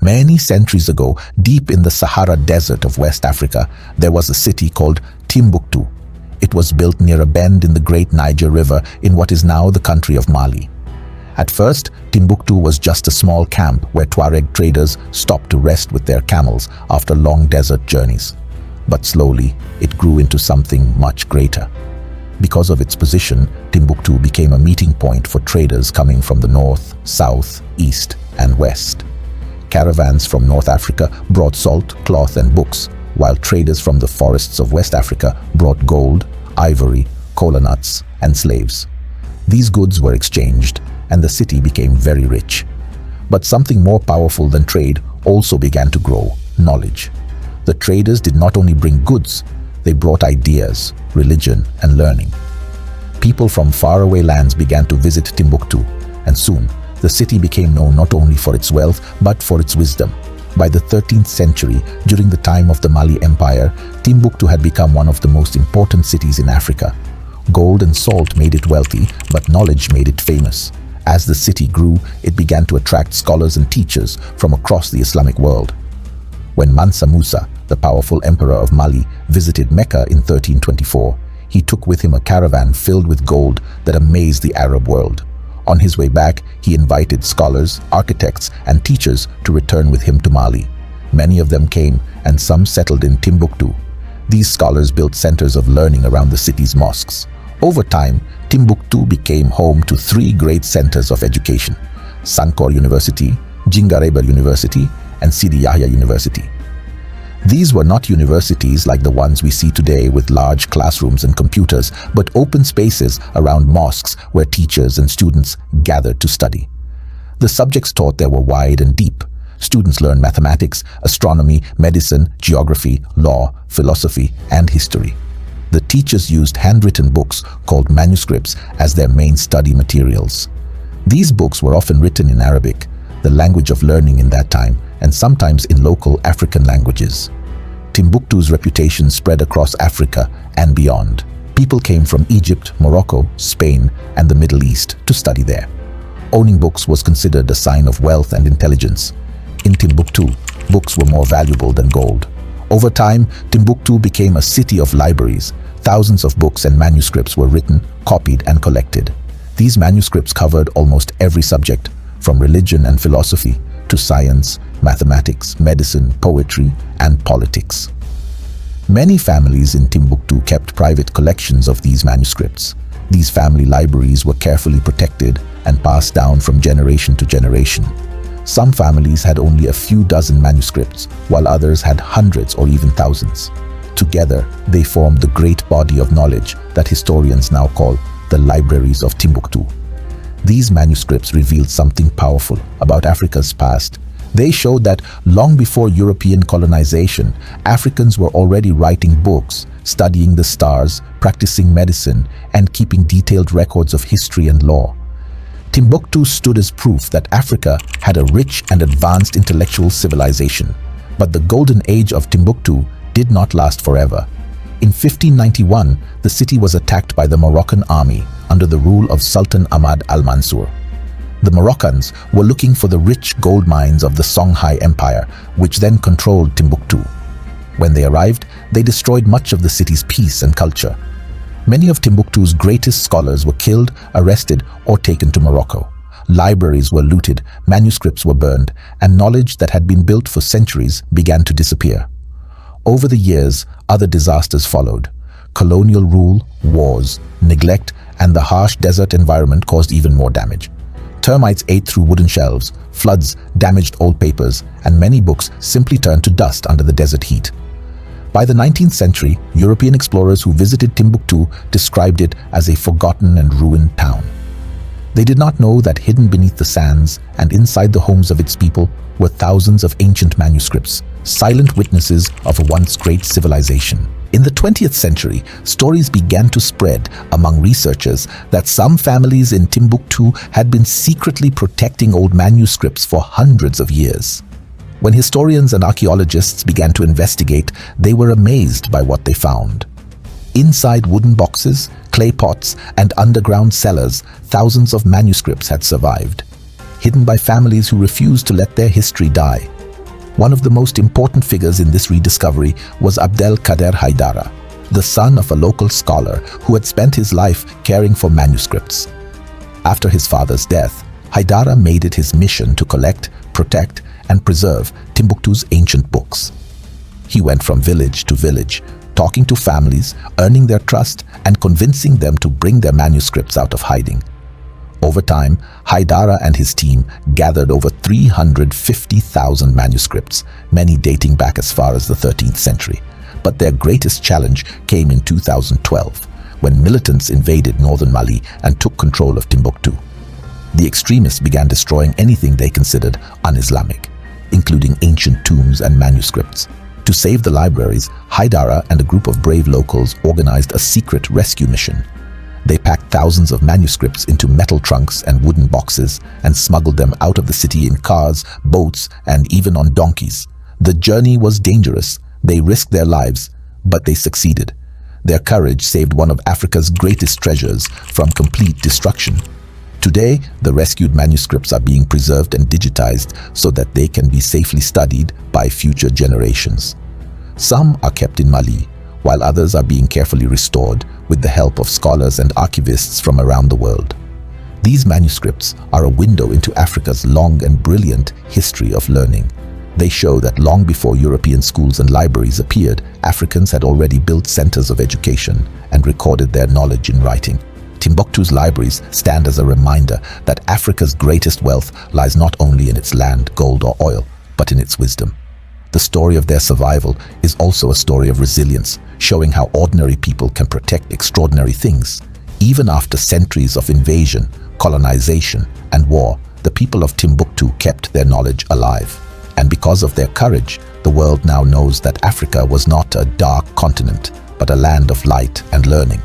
Many centuries ago, deep in the Sahara Desert of West Africa, there was a city called Timbuktu. It was built near a bend in the Great Niger River in what is now the country of Mali. At first, Timbuktu was just a small camp where Tuareg traders stopped to rest with their camels after long desert journeys. But slowly, it grew into something much greater. Because of its position, Timbuktu became a meeting point for traders coming from the north, south, east, and west. Caravans from North Africa brought salt, cloth, and books, while traders from the forests of West Africa brought gold, ivory, kola nuts, and slaves. These goods were exchanged, and the city became very rich. But something more powerful than trade also began to grow: knowledge. The traders did not only bring goods, they brought ideas, religion, and learning. People from faraway lands began to visit Timbuktu, and soon the city became known not only for its wealth but for its wisdom. By the 13th century, during the time of the Mali Empire, Timbuktu had become one of the most important cities in Africa. Gold and salt made it wealthy, but knowledge made it famous. As the city grew, it began to attract scholars and teachers from across the Islamic world. When Mansa Musa, the powerful emperor of Mali, visited Mecca in 1324, he took with him a caravan filled with gold that amazed the Arab world. On his way back, he invited scholars, architects, and teachers to return with him to Mali. Many of them came, and some settled in Timbuktu. These scholars built centers of learning around the city's mosques. Over time, Timbuktu became home to three great centers of education: Sankore University, Djingareyber University, and Sidi Yahya University. These were not universities like the ones we see today with large classrooms and computers, but open spaces around mosques where teachers and students gathered to study. The subjects taught there were wide and deep. Students learned mathematics, astronomy, medicine, geography, law, philosophy, and history. The teachers used handwritten books called manuscripts as their main study materials. These books were often written in Arabic, the language of learning in that time, and sometimes in local African languages. Timbuktu's reputation spread across Africa and beyond. People came from Egypt, Morocco, Spain, and the Middle East to study there. Owning books was considered a sign of wealth and intelligence. In Timbuktu, books were more valuable than gold. Over time, Timbuktu became a city of libraries. Thousands of books and manuscripts were written, copied, and collected. These manuscripts covered almost every subject, from religion and philosophy to science, mathematics, medicine, poetry, and politics. Many families in Timbuktu kept private collections of these manuscripts. These family libraries were carefully protected and passed down from generation to generation. Some families had only a few dozen manuscripts, while others had hundreds or even thousands. Together, they formed the great body of knowledge that historians now call the Libraries of Timbuktu. These manuscripts revealed something powerful about Africa's past. They showed that long before European colonization, Africans were already writing books, studying the stars, practicing medicine, and keeping detailed records of history and law. Timbuktu stood as proof that Africa had a rich and advanced intellectual civilization. But the golden age of Timbuktu did not last forever. In 1591, the city was attacked by the Moroccan army under the rule of Sultan Ahmad al-Mansur. The Moroccans were looking for the rich gold mines of the Songhai Empire, which then controlled Timbuktu. When they arrived, they destroyed much of the city's peace and culture. Many of Timbuktu's greatest scholars were killed, arrested, or taken to Morocco. Libraries were looted, manuscripts were burned, and knowledge that had been built for centuries began to disappear. Over the years, other disasters followed. Colonial rule, wars, neglect, and the harsh desert environment caused even more damage. Termites ate through wooden shelves, floods damaged old papers, and many books simply turned to dust under the desert heat. By the 19th century, European explorers who visited Timbuktu described it as a forgotten and ruined town. They did not know that hidden beneath the sands and inside the homes of its people were thousands of ancient manuscripts, silent witnesses of a once great civilization. In the 20th century, stories began to spread among researchers that some families in Timbuktu had been secretly protecting old manuscripts for hundreds of years. When historians and archaeologists began to investigate, they were amazed by what they found. Inside wooden boxes, clay pots, and underground cellars, thousands of manuscripts had survived, hidden by families who refused to let their history die. One of the most important figures in this rediscovery was Abdel Kader Haidara, the son of a local scholar who had spent his life caring for manuscripts. After his father's death, Haidara made it his mission to collect, protect, and preserve Timbuktu's ancient books. He went from village to village, talking to families, earning their trust, and convincing them to bring their manuscripts out of hiding. Over time, Haidara and his team gathered over 350,000 manuscripts, many dating back as far as the 13th century. But their greatest challenge came in 2012, when militants invaded northern Mali and took control of Timbuktu. The extremists began destroying anything they considered un-Islamic, including ancient tombs and manuscripts. To save the libraries, Haidara and a group of brave locals organized a secret rescue mission. They packed thousands of manuscripts into metal trunks and wooden boxes and smuggled them out of the city in cars, boats, and even on donkeys. The journey was dangerous. They risked their lives, but they succeeded. Their courage saved one of Africa's greatest treasures from complete destruction. Today, the rescued manuscripts are being preserved and digitized so that they can be safely studied by future generations. Some are kept in Mali, while others are being carefully restored with the help of scholars and archivists from around the world. These manuscripts are a window into Africa's long and brilliant history of learning. They show that long before European schools and libraries appeared, Africans had already built centers of education and recorded their knowledge in writing. Timbuktu's libraries stand as a reminder that Africa's greatest wealth lies not only in its land, gold, or oil, but in its wisdom. The story of their survival is also a story of resilience, showing how ordinary people can protect extraordinary things. Even after centuries of invasion, colonization, and war, the people of Timbuktu kept their knowledge alive. And because of their courage, the world now knows that Africa was not a dark continent, but a land of light and learning.